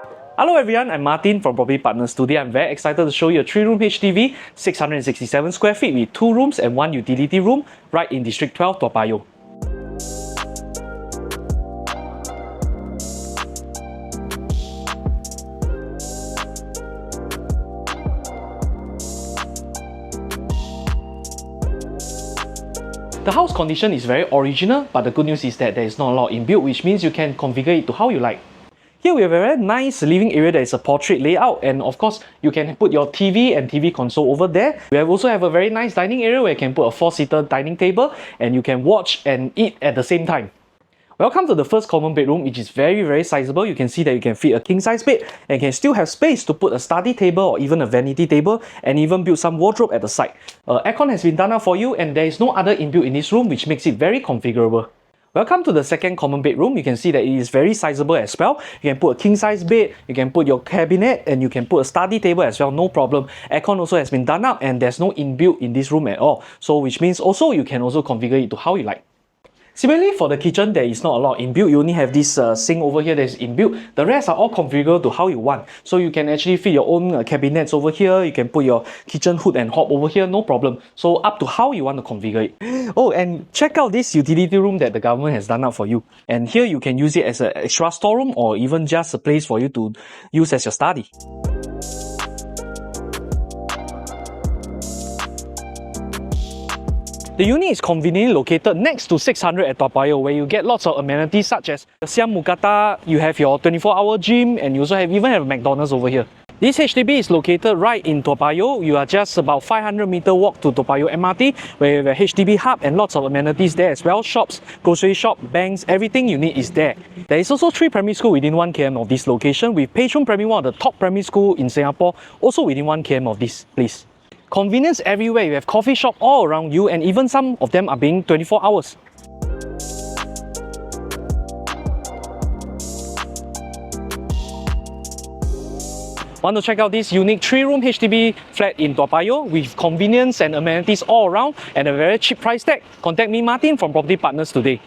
Hello everyone, I'm Martin from Property Partners. Today I'm very excited to show you a 3-room HDB, 667 square feet with 2 rooms and 1 utility room right in District 12, Toa Payoh. The house condition is very original, but the good news is that there is not a lot inbuilt, which means you can configure it to how you like. Here we have a very nice living area that is a portrait layout, and of course you can put your TV and TV console over there. We also have a very nice dining area where you can put a 4-seater dining table and you can watch and eat at the same time. Welcome to the first common bedroom, which is very sizable. You can see that you can fit a king size bed and can still have space to put a study table or even a vanity table, and even build some wardrobe at the side. Aircon has been done up for you, and there is no other inbuilt in this room, which makes it very configurable. Welcome to the second common bedroom. You can see that it is very sizable as well. You can put a king size bed, you can put your cabinet, and you can put a study table as well, no problem. Aircon also has been done up, and there's no inbuilt in this room at all. So which means also you can also configure it to how you like. Similarly, for the kitchen, there is not a lot inbuilt. You only have this sink over here that is inbuilt. The rest are all configured to how you want. So you can actually fit your own cabinets over here. You can put your kitchen hood and hob over here, no problem. So up to how you want to configure it. Oh, and check out this utility room that the government has done up for you. And here you can use it as an extra storeroom or even just a place for you to use as your study. The unit is conveniently located next to 600 at Toa Payoh, where you get lots of amenities such as Siam Mugata, you have your 24-hour gym, and you also even have a McDonald's over here. This HDB is located right in Toa Payoh. You are just about 500-meter walk to Toa Payoh MRT, where you have a HDB hub and lots of amenities there as well. Shops, grocery shop, banks, everything you need is there. There is also 3 primary schools within 1 km of this location, with Pei Chun Primary, one of the top primary schools in Singapore, also within 1 km of this place. Convenience everywhere. You have coffee shop all around you, and even some of them are being 24 hours. Want to check out this unique 3-room HDB flat in Toa Payoh with convenience and amenities all around and a very cheap price tag? Contact me, Martin, from Property Partners today.